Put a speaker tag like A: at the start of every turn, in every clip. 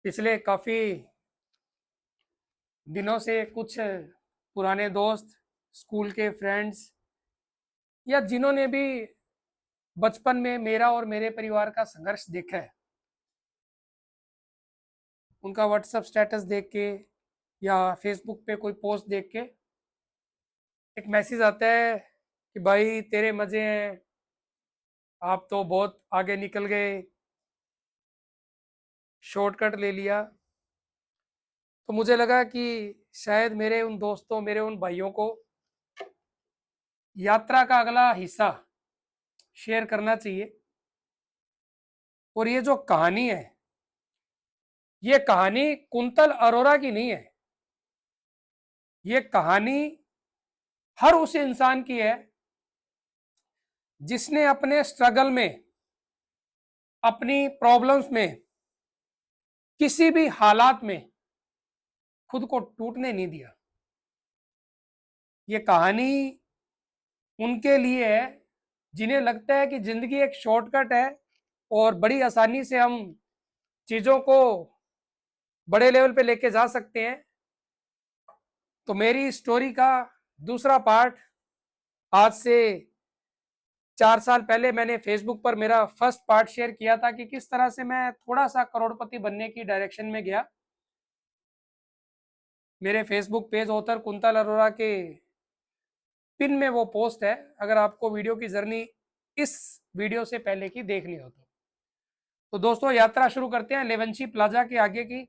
A: पिछले काफ़ी दिनों से कुछ पुराने दोस्त, स्कूल के फ्रेंड्स या जिन्होंने भी बचपन में मेरा और मेरे परिवार का संघर्ष देखा है, उनका व्हाट्सएप स्टेटस देख के या फेसबुक पे कोई पोस्ट देख के एक मैसेज आता है कि भाई तेरे मज़े हैं, आप तो बहुत आगे निकल गए, शॉर्टकट ले लिया। तो मुझे लगा कि शायद मेरे उन दोस्तों, मेरे उन भाइयों को यात्रा का अगला हिस्सा शेयर करना चाहिए। और ये जो कहानी है, ये कहानी कुंतल अरोरा की नहीं है। ये कहानी हर उस इंसान की है जिसने अपने स्ट्रगल में, अपनी प्रॉब्लम्स में, किसी भी हालात में खुद को टूटने नहीं दिया। ये कहानी उनके लिए है जिन्हें लगता है कि जिंदगी एक शॉर्टकट है और बड़ी आसानी से हम चीजों को बड़े लेवल पे लेके जा सकते हैं। तो मेरी स्टोरी का दूसरा पार्ट आज से 4 साल पहले मैंने फेसबुक पर मेरा फर्स्ट पार्ट शेयर किया था कि किस तरह से मैं थोड़ा सा करोड़पति बनने की डायरेक्शन में गया। मेरे Facebook page author quintal Arora के पिन में वो पोस्ट है, अगर आपको वीडियो की जर्नी इस वीडियो से पहले की देखनी हो तो दोस्तों यात्रा शुरू करते हैं लेवेंसी प्लाजा के आगे की।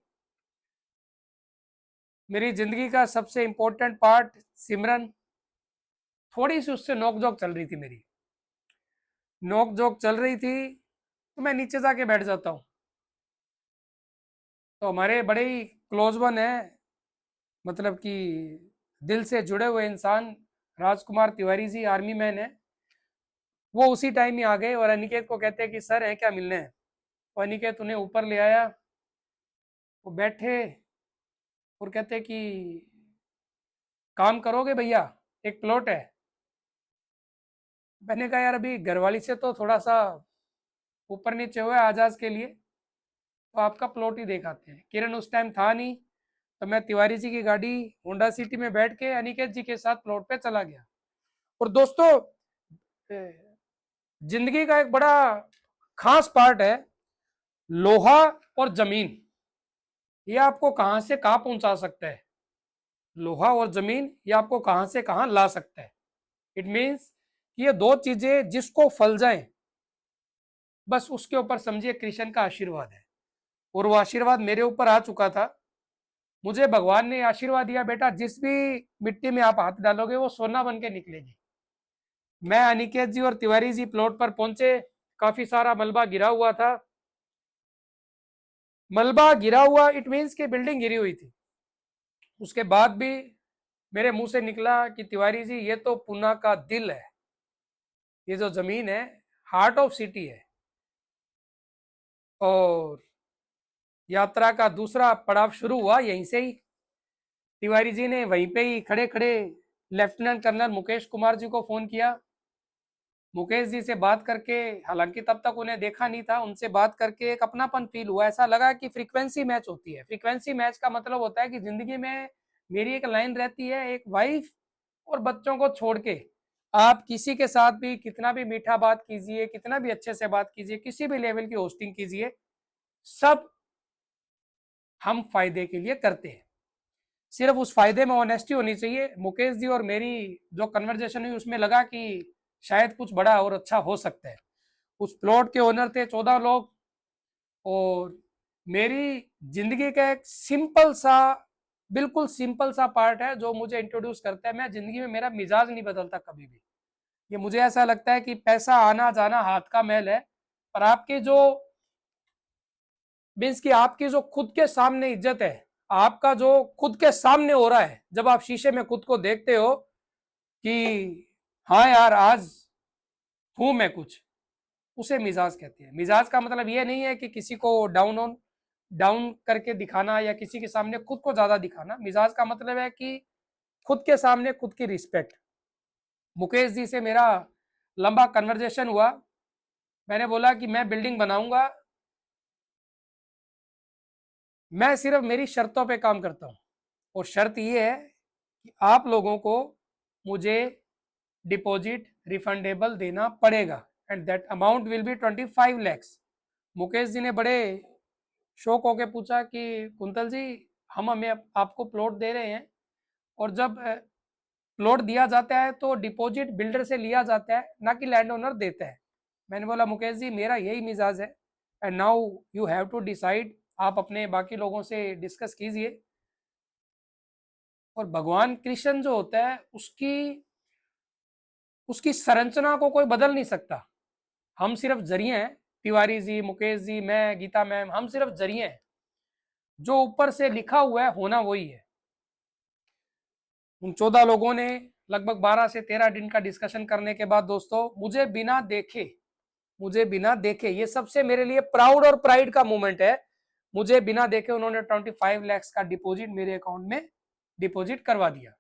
A: मेरी जिंदगी का सबसे इंपॉर्टेंट पार्ट सिमरन, थोड़ी सी उससे नोकझोंक चल रही थी। मेरी नोकझोंक चल रही थी तो मैं नीचे जाके बैठ जाता हूँ। तो हमारे बड़े ही क्लोज वन है, मतलब कि दिल से जुड़े हुए इंसान, राजकुमार तिवारी जी, आर्मी मैन है। वो उसी टाइम ही आ गए और अनिकेत को कहते हैं कि सर है क्या, मिलने हैं। तो अनिकेत उन्हें ऊपर ले आया, वो बैठे और कहते कि काम करोगे भैया, एक प्लॉट है। मैंने कहा यार अभी घरवाली से तो थोड़ा सा ऊपर नीचे हुआ है आजाज के लिए, तो आपका प्लॉट ही देखाते हैं। किरण उस टाइम था नहीं, तो मैं तिवारी जी की गाड़ी होंडा सिटी में बैठ के अनिकेत जी के साथ प्लॉट पे चला गया। और दोस्तों, जिंदगी का एक बड़ा खास पार्ट है लोहा और जमीन। ये आपको कहां से कहां पहुंचा सकता है। लोहा और जमीन ये आपको कहां से कहां ला सकता है। इट मीन्स कि ये दो चीजें जिसको फल जाए, बस उसके ऊपर समझिए कृष्ण का आशीर्वाद है। और वो आशीर्वाद मेरे ऊपर आ चुका था। मुझे भगवान ने आशीर्वाद दिया, बेटा जिस भी मिट्टी में आप हाथ डालोगे वो सोना बन के निकलेगी। मैं, अनिकेत जी और तिवारी जी प्लॉट पर पहुंचे। काफी सारा मलबा गिरा हुआ था। मलबा गिरा हुआ इट मीन्स कि बिल्डिंग गिरी हुई थी। उसके बाद भी मेरे मुंह से निकला कि तिवारी जी ये तो पुणे का दिल है, ये जो जमीन है हार्ट ऑफ सिटी है। और यात्रा का दूसरा पड़ाव शुरू हुआ यहीं से ही। तिवारी जी ने वहीं पे ही खड़े खड़े लेफ्टिनेंट कर्नल मुकेश कुमार जी को फोन किया। मुकेश जी से बात करके, हालांकि तब तक उन्हें देखा नहीं था, उनसे बात करके एक अपनापन फील हुआ। ऐसा लगा कि फ्रीक्वेंसी मैच होती है। फ्रीक्वेंसी मैच का मतलब होता है कि जिंदगी में मेरी एक लाइन रहती है, एक वाइफ और बच्चों को छोड़ के आप किसी के साथ भी कितना भी मीठा बात कीजिए, कितना भी अच्छे से बात कीजिए, किसी भी लेवल की होस्टिंग कीजिए, सब हम फायदे के लिए करते हैं। सिर्फ उस फायदे में ऑनेस्टी होनी चाहिए। मुकेश जी और मेरी जो कन्वर्जेशन हुई उसमें लगा कि शायद कुछ बड़ा और अच्छा हो सकता है। उस प्लॉट के ओनर थे 14 लोग। और मेरी जिंदगी का एक सिंपल सा, बिल्कुल सिंपल सा पार्ट है जो मुझे इंट्रोड्यूस करता है। मैं जिंदगी में, मेरा मिजाज नहीं बदलता कभी भी। ये मुझे ऐसा लगता है कि पैसा आना जाना हाथ का मैल है, पर आपकी जो मीन्स कि आपकी जो खुद के सामने इज्जत है, आपका जो खुद के सामने हो रहा है, जब आप शीशे में खुद को देखते हो कि हाँ यार आज हूं मैं कुछ, उसे मिजाज कहते हैं। मिजाज का मतलब ये नहीं है कि किसी को डाउन करके दिखाना या किसी के सामने खुद को ज्यादा दिखाना। मिजाज का मतलब है कि खुद के सामने खुद की रिस्पेक्ट। मुकेश जी से मेरा लंबा कन्वर्जेशन हुआ। मैंने बोला कि मैं बिल्डिंग बनाऊंगा, मैं सिर्फ मेरी शर्तों पे काम करता हूँ, और शर्त ये है कि आप लोगों को मुझे डिपॉजिट रिफंडेबल देना पड़ेगा, and that amount will be 25 lakhs। Mukesh ji ने बड़े शौक होके पूछा कि कुंतल जी, हम हमें आपको प्लॉट दे रहे हैं, और जब प्लॉट दिया जाता है तो डिपॉजिट बिल्डर से लिया जाता है, ना कि लैंड ओनर देता है। मैंने बोला मुकेश जी, मेरा यही मिजाज है, and now you have to decide. आप अपने बाकी लोगों से डिस्कस कीजिए। और भगवान कृष्ण जो होता है, उसकी उसकी संरचना को कोई बदल नहीं सकता। हम सिर्फ जरिए हैं। तिवारी जी, मुकेश जी, मैं, गीता मैम, हम सिर्फ जरिए हैं। जो ऊपर से लिखा हुआ है होना वही है। उन 14 लोगों ने लगभग 12 से 13 दिन का डिस्कशन करने के बाद दोस्तों, मुझे बिना देखे, ये सबसे मेरे लिए प्राउड और प्राइड का मोमेंट है, मुझे बिना देखे उन्होंने 25 lakhs का डिपॉजिट मेरे अकाउंट में डिपॉजिट करवा दिया।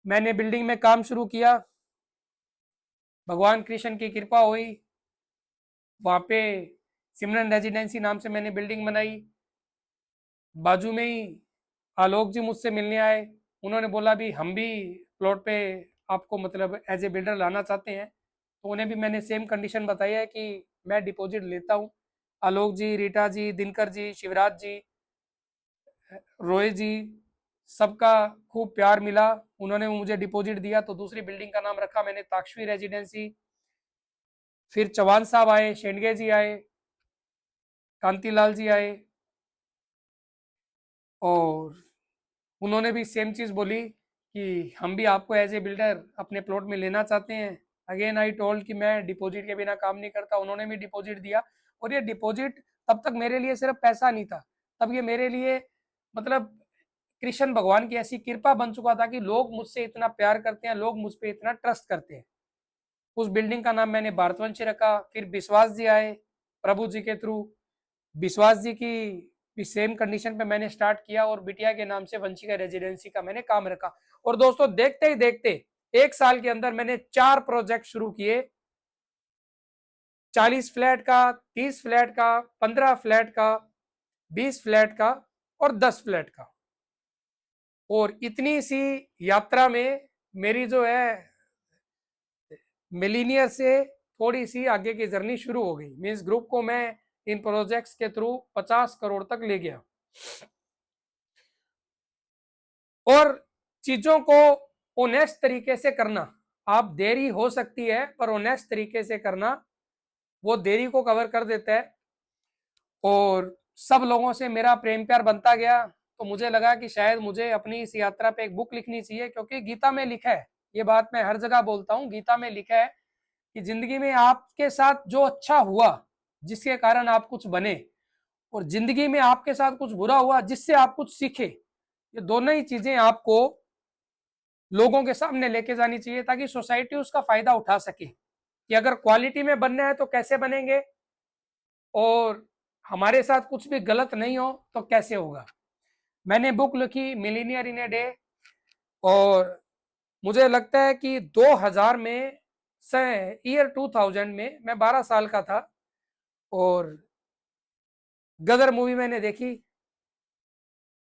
A: मैंने बिल्डिंग में काम शुरू किया, भगवान कृष्ण की कृपा हुई। वहां पे सिमरन रेजिडेंसी नाम से मैंने बिल्डिंग बनाई। बाजू में ही आलोक जी मुझसे मिलने आए। उन्होंने बोला भी हम भी प्लॉट पे आपको मतलब एज ए बिल्डर लाना चाहते हैं। तो उन्हें भी मैंने सेम कंडीशन बताई है कि मैं डिपॉजिट लेता हूँ। आलोक जी, रीटा जी, दिनकर जी, शिवराज जी, रोय जी, सबका खूब प्यार मिला। उन्होंने मुझे डिपॉजिट दिया, तो दूसरी बिल्डिंग का नाम रखा मैंने ताक्षवी रेजिडेंसी। फिर चौहान साहब आए, शेंडगे जी आए, कांतिलाल जी आए, और उन्होंने भी सेम चीज़ बोली कि हम भी आपको एज ए बिल्डर अपने प्लॉट में लेना चाहते हैं। अगेन आई टोल्ड कि मैं डिपॉजिट के बिना काम नहीं करता। उन्होंने भी डिपॉजिट दिया। और ये डिपॉजिट तब तक मेरे लिए सिर्फ पैसा नहीं था, तब ये मेरे लिए मतलब कृष्ण भगवान की ऐसी कृपा बन चुका था कि लोग मुझसे इतना प्यार करते हैं, लोग मुझ पर इतना ट्रस्ट करते हैं। उस बिल्डिंग का नाम मैंने भारतवंशी रखा। फिर विश्वास जी आए प्रभु जी के थ्रू। विश्वास जी की भी सेम कंडीशन पे मैंने स्टार्ट किया, और बिटिया के नाम से वंशिका रेजिडेंसी का मैंने काम रखा। और दोस्तों, देखते ही देखते 1 साल के अंदर मैंने 4 प्रोजेक्ट शुरू किए। 40 फ्लैट का, 30 फ्लैट का, 15 फ्लैट का, 20 फ्लैट का, और 10 फ्लैट का। और इतनी सी यात्रा में मेरी जो है मिलीनियर से थोड़ी सी आगे की जर्नी शुरू हो गई। मीन्स ग्रुप को मैं इन प्रोजेक्ट्स के थ्रू 50 करोड़ तक ले गया। और चीजों को ओनेस्ट तरीके से करना, आप देरी हो सकती है पर ओनेस्ट तरीके से करना, वो देरी को कवर कर देता है। और सब लोगों से मेरा प्रेम प्यार बनता गया। तो मुझे लगा कि शायद मुझे अपनी इस यात्रा पे एक बुक लिखनी चाहिए, क्योंकि गीता में लिखा है, ये बात मैं हर जगह बोलता हूँ, गीता में लिखा है कि जिंदगी में आपके साथ जो अच्छा हुआ, जिसके कारण आप कुछ बने, और जिंदगी में आपके साथ कुछ बुरा हुआ जिससे आप कुछ सीखे, ये दोनों ही चीजें आपको लोगों के सामने लेके जानी चाहिए, ताकि सोसाइटी उसका फायदा उठा सके कि अगर क्वालिटी में बनना है तो कैसे बनेंगे, और हमारे साथ कुछ भी गलत नहीं हो तो कैसे होगा। मैंने बुक लिखी मिलीनियर इन ए डे। और मुझे लगता है कि 2000 में से ईयर 2000 में मैं 12 साल का था, और गदर मूवी मैंने देखी।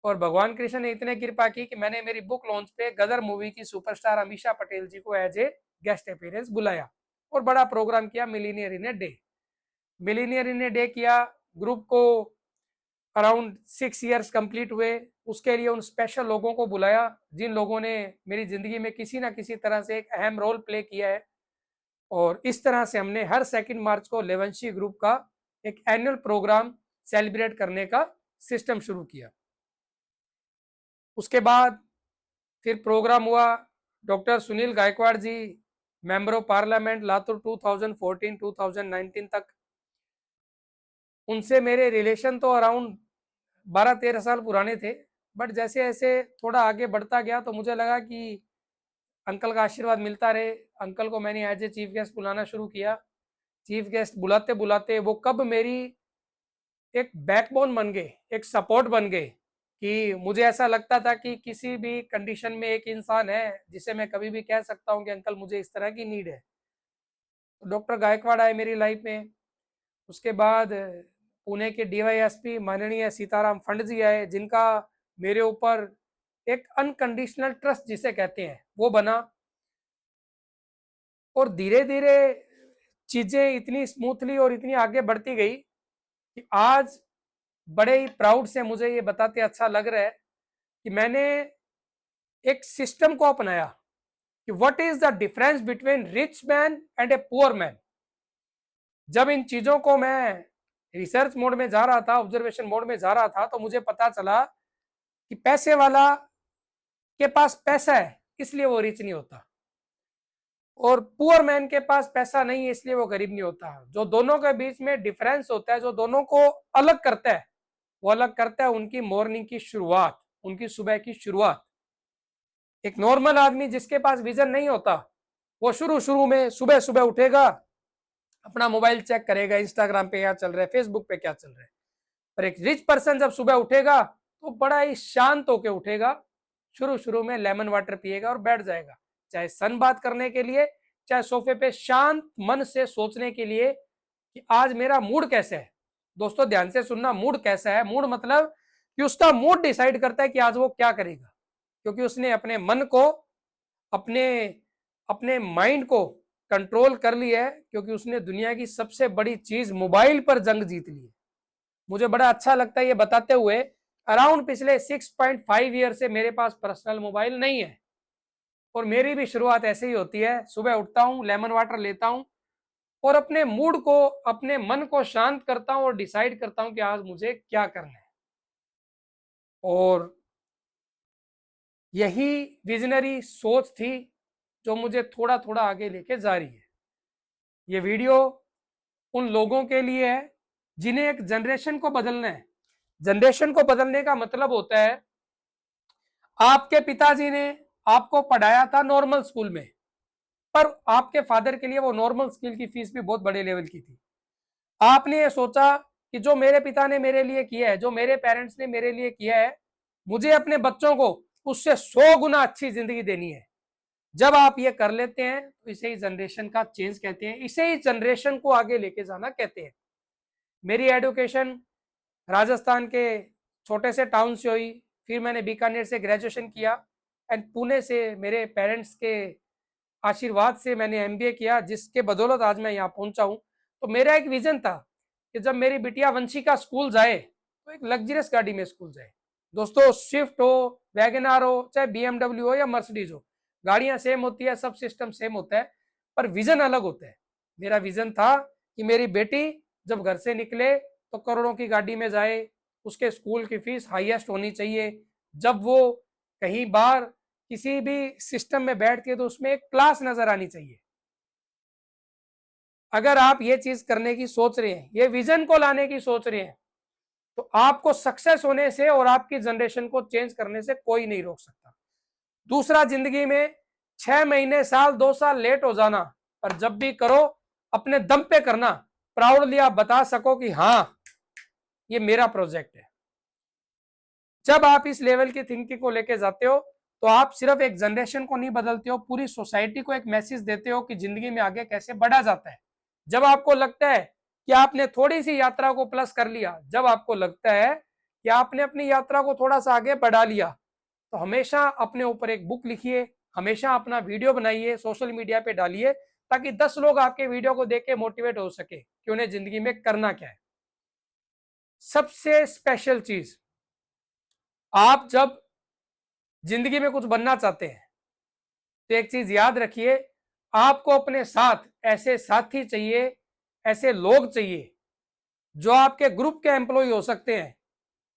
A: और भगवान कृष्ण ने इतने कृपा की कि मैंने मेरी बुक लॉन्च पे गदर मूवी की सुपरस्टार अमीषा पटेल जी को एज ए गेस्ट अपीयरेंस बुलाया, और बड़ा प्रोग्राम किया millionaire in a day. Millionaire in a day किया, ग्रुप को अराउंड 6 years कंप्लीट हुए। उसके लिए उन स्पेशल लोगों को बुलाया जिन लोगों ने मेरी जिंदगी में किसी ना किसी तरह से एक अहम रोल प्ले किया है। और इस तरह से हमने हर 2 मार्च को लेवंशी ग्रुप का एक एनुअल प्रोग्राम सेलिब्रेट करने का सिस्टम शुरू किया। उसके बाद फिर प्रोग्राम हुआ। Doctor Sunil Gaikwad ji, member of parliament Latur 2014-2019 तक, उनसे मेरे रिलेशन तो अराउंड 12-13 साल पुराने थे। बट जैसे जैसे थोड़ा आगे बढ़ता गया तो मुझे लगा कि अंकल का आशीर्वाद मिलता रहे। अंकल को मैंने एज ए चीफ गेस्ट बुलाना शुरू किया। चीफ गेस्ट बुलाते बुलाते वो कब मेरी एक बैकबोन बन गए, एक सपोर्ट बन गए, कि मुझे ऐसा लगता था कि किसी भी कंडीशन में एक इंसान है जिसे मैं कभी भी कह सकता हूँ कि अंकल मुझे इस तरह की नीड है। तो डॉक्टर गायकवाड़ आए मेरी लाइफ में। उसके बाद पुणे के डीवाईएसपी माननीय सीताराम फंड जी आए, जिनका मेरे ऊपर एक अनकंडीशनल ट्रस्ट जिसे कहते हैं वो बना, और धीरे धीरे चीजें इतनी स्मूथली और इतनी आगे बढ़ती गई कि आज बड़े ही प्राउड से मुझे ये बताते अच्छा लग रहा है कि मैंने एक सिस्टम को अपनाया कि what is the difference between rich man and a poor man. जब इन चीजों को मैं रिसर्च मोड में जा रहा था, ऑब्जर्वेशन मोड में जा रहा था, तो मुझे पता चला कि पैसे वाला के पास पैसा है इसलिए वो रिच नहीं होता, और पुअर मैन के पास पैसा नहीं है इसलिए वो गरीब नहीं होता। जो दोनों के बीच में डिफरेंस होता है, जो दोनों को अलग करता है, वो अलग करता है उनकी मॉर्निंग की शुरुआत, उनकी सुबह की शुरुआत। एक नॉर्मल आदमी जिसके पास विजन नहीं होता, वो शुरू शुरू में सुबह सुबह उठेगा, अपना मोबाइल चेक करेगा, इंस्टाग्राम पे क्या चल रहा है, फेसबुक पे क्या चल रहा है। पर एक रिच पर्सन जब सुबह उठेगा तो बड़ा ही शांत होके उठेगा, शुरू शुरू में लेमन वाटर पिएगा और बैठ जाएगा, चाहे सन बात करने के लिए, चाहे सोफे पे शांत मन से सोचने के लिए कि आज मेरा मूड कैसा है। दोस्तों ध्यान से सुनना, मूड कैसा है, मूड मतलब कि उसका मूड डिसाइड करता है कि आज वो क्या करेगा, क्योंकि उसने अपने मन को, अपने अपने माइंड को कंट्रोल कर लिया है, क्योंकि उसने दुनिया की सबसे बड़ी चीज मोबाइल पर जंग जीत ली है। मुझे बड़ा अच्छा लगता है ये बताते हुए, अराउंड पिछले 6.5 ईयर से मेरे पास पर्सनल मोबाइल नहीं है, और मेरी भी शुरुआत ऐसे ही होती है। सुबह उठता हूँ, लेमन वाटर लेता हूँ और अपने मूड को, अपने मन को शांत करता हूँ और डिसाइड करता हूँ कि आज मुझे क्या करना है। और यही विजनरी सोच थी जो मुझे थोड़ा थोड़ा आगे लेके जा रही है। ये वीडियो उन लोगों के लिए है जिन्हें एक जनरेशन को बदलना है। जनरेशन को बदलने का मतलब होता है, आपके पिताजी ने आपको पढ़ाया था नॉर्मल स्कूल में, पर आपके फादर के लिए वो नॉर्मल स्कूल की फीस भी बहुत बड़े लेवल की थी। आपने ये सोचा कि जो मेरे पिता ने मेरे लिए किया है, जो मेरे पेरेंट्स ने मेरे लिए किया है, मुझे अपने बच्चों को उससे 100 गुना अच्छी जिंदगी देनी है। जब आप ये कर लेते हैं तो इसे ही जनरेशन का चेंज कहते हैं, इसे ही जनरेशन को आगे लेके जाना कहते हैं। मेरी एजुकेशन राजस्थान के छोटे से टाउन से हुई, फिर मैंने बीकानेर से ग्रेजुएशन किया, एंड पुणे से मेरे पेरेंट्स के आशीर्वाद से मैंने एमबीए किया, जिसके बदौलत आज मैं यहाँ पहुंचा हूँ। तो मेरा एक विजन था कि जब मेरी बिटिया वंशिका स्कूल जाए तो एक लग्जरियस गाड़ी में स्कूल जाए। दोस्तों स्विफ्ट हो, वैगनार हो, चाहे बीएमडब्ल्यू हो या मर्सिडीज हो, गाड़ियां सेम होती है, सब सिस्टम सेम होता है, पर विजन अलग होता है। मेरा विजन था कि मेरी बेटी जब घर से निकले तो करोड़ों की गाड़ी में जाए, उसके स्कूल की फीस हाईएस्ट होनी चाहिए, जब वो कहीं बाहर किसी भी सिस्टम में बैठती है तो उसमें एक क्लास नजर आनी चाहिए। अगर आप ये चीज करने की सोच रहे हैं, ये विजन को लाने की सोच रहे हैं, तो आपको सक्सेस होने से और आपकी जनरेशन को चेंज करने से कोई नहीं रोक सकता। दूसरा, जिंदगी में 6 महीने, साल, 2 साल लेट हो जाना, पर जब भी करो अपने दम पे करना, प्राउडली आप बता सको कि हाँ ये मेरा प्रोजेक्ट है। जब आप इस लेवल की थिंकिंग को लेके जाते हो तो आप सिर्फ एक जनरेशन को नहीं बदलते हो, पूरी सोसाइटी को एक मैसेज देते हो कि जिंदगी में आगे कैसे बढ़ा जाता है। जब आपको लगता है कि आपने थोड़ी सी यात्रा को प्लस कर लिया, जब आपको लगता है कि आपने अपनी यात्रा को थोड़ा सा आगे बढ़ा लिया, तो हमेशा अपने ऊपर एक बुक लिखिए, हमेशा अपना वीडियो बनाइए, सोशल मीडिया पे डालिए, ताकि 10 लोग आपके वीडियो को देख के मोटिवेट हो सके कि उन्हें जिंदगी में करना क्या है। सबसे स्पेशल चीज, आप जब जिंदगी में कुछ बनना चाहते हैं तो एक चीज याद रखिए, आपको अपने साथ ऐसे साथी चाहिए, ऐसे लोग चाहिए जो आपके ग्रुप के एम्प्लॉय हो सकते हैं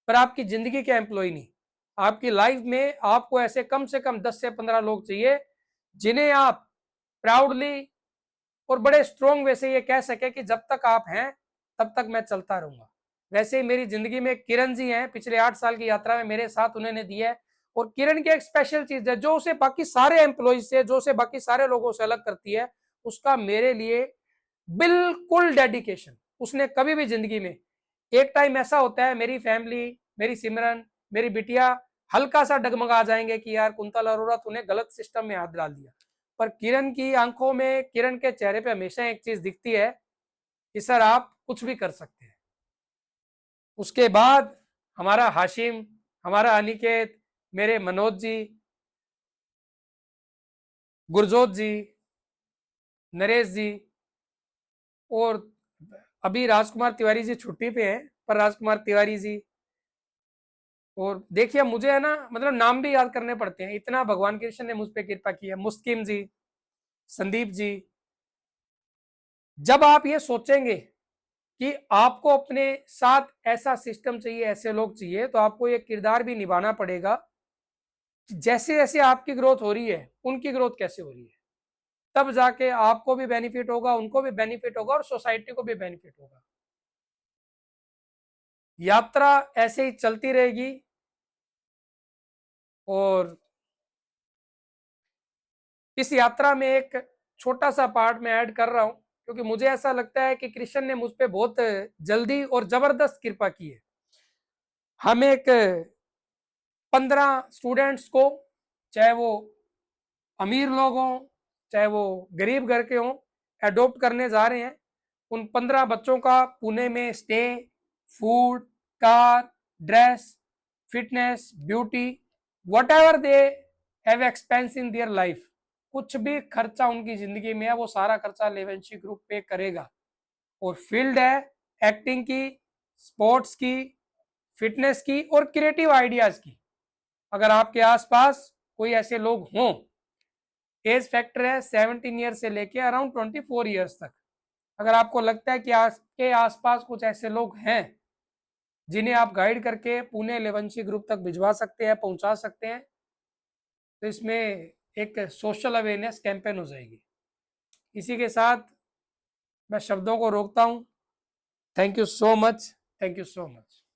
A: पर आपकी जिंदगी के एम्प्लॉय नहीं। आपकी लाइफ में आपको ऐसे कम से कम 10 से 15 लोग चाहिए जिन्हें आप प्राउडली और बड़े स्ट्रोंग वे से ये कह सके कि जब तक आप हैं तब तक मैं चलता रहूंगा। वैसे ही मेरी जिंदगी में किरण जी हैं, पिछले 8 साल की यात्रा में मेरे साथ उन्होंने दिया है। और किरण की एक स्पेशल चीज है जो उसे बाकी सारे एम्प्लॉय से, जो उसे बाकी सारे लोगों से अलग करती है, उसका मेरे लिए बिल्कुल डेडिकेशन। उसने कभी भी जिंदगी में, एक टाइम ऐसा होता है मेरी फैमिली, मेरी सिमरन, मेरी बिटिया हल्का सा डगमगा जाएंगे कि यार कुंतल अरोड़ा तूने गलत सिस्टम में हाथ डाल दिया, पर किरण की आंखों में, किरण के चेहरे पे हमेशा एक चीज दिखती है कि सर आप कुछ भी कर सकते हैं। उसके बाद हमारा हाशिम, हमारा अनिकेत, मेरे मनोज जी, गुरजोत जी, नरेश जी, और अभी राजकुमार तिवारी जी छुट्टी पे हैं, पर राजकुमार तिवारी जी, और देखिए मुझे है ना, मतलब नाम भी याद करने पड़ते हैं, इतना भगवान कृष्ण ने मुझ पर कृपा की है। मुस्किम जी, संदीप जी, जब आप ये सोचेंगे कि आपको अपने साथ ऐसा सिस्टम चाहिए, ऐसे लोग चाहिए, तो आपको ये किरदार भी निभाना पड़ेगा कि जैसे जैसे आपकी ग्रोथ हो रही है उनकी ग्रोथ कैसे हो रही है, तब जाके आपको भी बेनिफिट होगा, उनको भी बेनिफिट होगा, और सोसाइटी को भी बेनिफिट होगा। यात्रा ऐसे ही चलती रहेगी। और इस यात्रा में एक छोटा सा पार्ट मैं ऐड कर रहा हूं, क्योंकि मुझे ऐसा लगता है कि कृष्ण ने मुझ पर बहुत जल्दी और जबरदस्त कृपा की है। हम एक 15 स्टूडेंट्स को, चाहे वो अमीर लोग हों चाहे वो गरीब घर के हों, एडॉप्ट करने जा रहे हैं। उन 15 बच्चों का पुणे में stay, food, car, dress, fitness, beauty, whatever they have expense in their life, कुछ भी खर्चा उनकी जिंदगी में है वो सारा खर्चा लेवेंशी ग्रुप पे करेगा। और फील्ड है एक्टिंग की, स्पोर्ट्स की, फिटनेस की और क्रिएटिव आइडियाज की। अगर आपके आसपास कोई ऐसे लोग हों, एज फैक्टर है 17 ईयर से लेके अराउंड 24 ईयर्स तक, अगर आपको लगता है कि आपके आसपास कुछ ऐसे लोग हैं जिन्हें आप गाइड करके पुणे लेवंशी ग्रुप तक भिजवा सकते हैं, पहुंचा सकते हैं, तो इसमें एक सोशल अवेयरनेस कैंपेन हो जाएगी। इसी के साथ मैं शब्दों को रोकता हूं। Thank you so much, thank you so much.